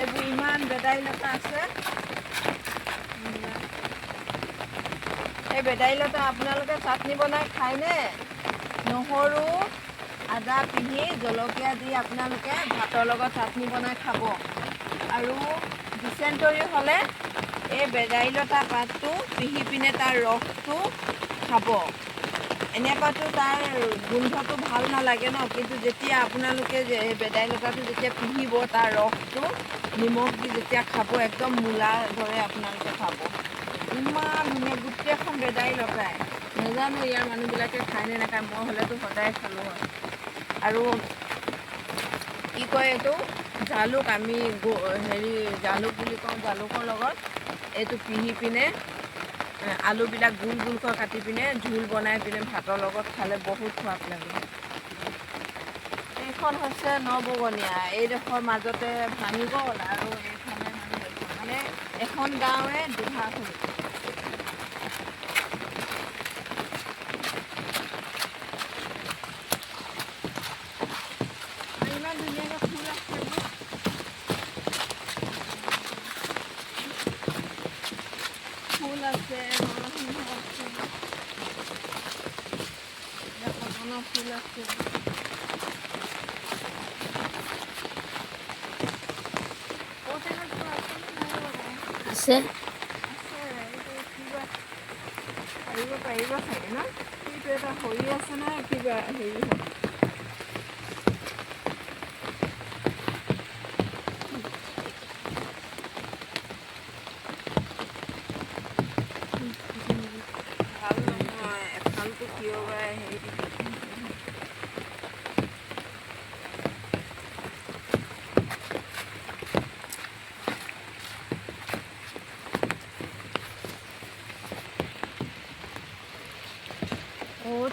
এইবোৰ ইমান বেদাইলতা আছে। এই বেদাইলতা আপোনালোকে চাটনি বনাই খায়নে? নহৰু আদা পিহি জলকীয়া দি আপোনালোকে ভাতৰ লগত চাটনি বনাই খাব। আৰু ডিচেণ্টৰী হ'লে এই বেদাইলতা পাতটো পিহি পিনে তাৰ ৰসটো খাব। এনেকুৱাতো তাৰ গোন্ধটো ভাল নালাগে ন, কিন্তু যেতিয়া আপোনালোকে এই বেদাইলতাটো যেতিয়া পিহিব তাৰ ৰসটো নিমখ দি যেতিয়া খাব একদম মূলা দৰে আপোনালোকে খাব। ইমান ধুনীয়া গোটেইখন বেদাইলতাই। নাজানো ইয়াৰ মানুহবিলাকে খায়নে নাখায়, মই হ'লেতো সদায় খালোঁ হয়। আৰু কি কয় এইটো জালুক, আমি জালুক বুলি কওঁ, জালুকৰ লগত এইটো পিহি পিনে আলুবিলাক গোল গোলকৈ কাটি পিনে জোল বনাই পিনে ভাতৰ লগত খালে বহুত সোৱাদ লাগে। এইখন হৈছে নবগনীয়া, এইডোখৰ মাজতে ভাঙি গ'ল আৰু এইফালে মানে এখন গাঁৱে দুভাগ হ'ল। ইমান ধুনীয়াকৈ ফুল আছে, ফুল আছে, নৰসিংহ আছে, পদুমৰ ফুল আছে। আছে পাৰিব চাগে ন? সেইটো এটা সৰি আছে না কিবা হেৰি হয়। ভাল নহয়, এফালটো কিয় বা হেৰি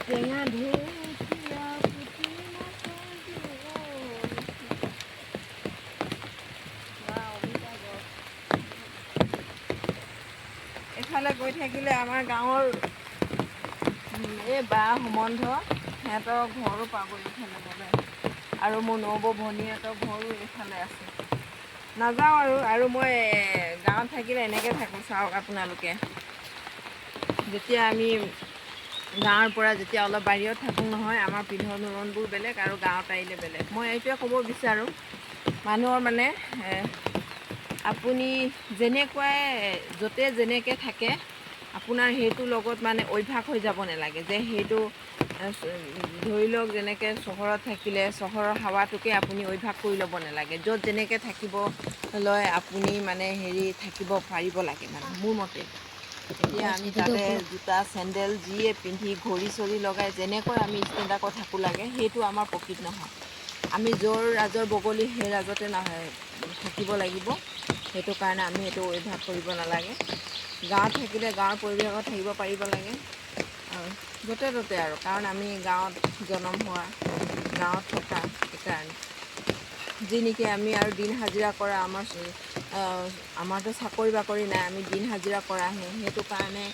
টেঙা এফালে গৈ থাকিলে আমাৰ গাঁৱৰ এই বা সম্বন্ধ সিহঁতৰ ঘৰো পাব এইফালে গ'লে। আৰু মোৰ নবৌ ভনীহঁতৰ ঘৰো এইফালে আছে। নাযাওঁ আৰু মই গাঁৱত থাকিলে এনেকৈ থাকোঁ। চাওক আপোনালোকে, যেতিয়া আমি গাঁৱৰ পৰা যেতিয়া অলপ বাহিৰত থাকোঁ নহয়, আমাৰ পিন্ধন উৰণবোৰ বেলেগ আৰু গাঁৱত আহিলে বেলেগ। মই এইটোৱে ক'ব বিচাৰোঁ, মানুহৰ মানে আপুনি যেনেকুৱাই য'তে যেনেকৈ থাকে আপোনাৰ সেইটোৰ লগত মানে অভ্যাস হৈ যাব নালাগে যে সেইটো ধৰি লওক যেনেকৈ চহৰত থাকিলে চহৰৰ হাৱাটোকে আপুনি অভ্যাস কৰি ল'ব নালাগে। য'ত যেনেকৈ থাকিব লয় আপুনি মানে থাকিব পাৰিব লাগে মানে মোৰ মতে। এতিয়া আমি তাতে জোতা চেণ্ডেল যিয়ে পিন্ধি ঘড়ী চৰি লগাই যেনেকৈ আমি ষ্টেণ্ডাৰ্ডত থাকোঁ লাগে সেইটো আমাৰ প্ৰকৃত নহয়। আমি য'ৰ ৰাজৰ বগলী সেই ৰাজতে থাকিব লাগিব। সেইটো কাৰণে আমি সেইটো অভ্যাস কৰিব নালাগে। গাঁৱত থাকিলে গাঁৱৰ পৰিৱেশত থাকিব পাৰিব লাগে আৰু য'তে ত'তে আৰু, কাৰণ আমি গাঁৱত জন্ম হোৱা, গাঁৱত থকা, সেইকাৰণে যি নেকি আমি আৰু দিন হাজিৰা কৰা আমাৰতো চাকৰি বাকৰি নাই, আমি দিন হাজিৰা কৰাহে। সেইটো কাৰণে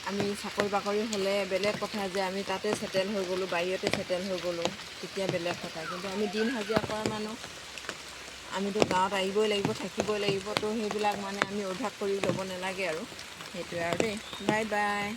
আমি চাকৰি বাকৰি হ'লে বেলেগ কথা যে আমি তাতে ছেটেল হৈ গ'লোঁ, বাহিৰতে ছেটেল হৈ গ'লোঁ, তেতিয়া বেলেগ কথা। কিন্তু আমি দিন হাজিৰা কৰা মানুহ, আমিতো গাঁৱত আহিবই লাগিব, থাকিবই লাগিব। তো সেইবিলাক মানে আমি অভ্যাস কৰি ল'ব নালাগে আৰু সেইটোৱে আৰু দেই। Bye bye.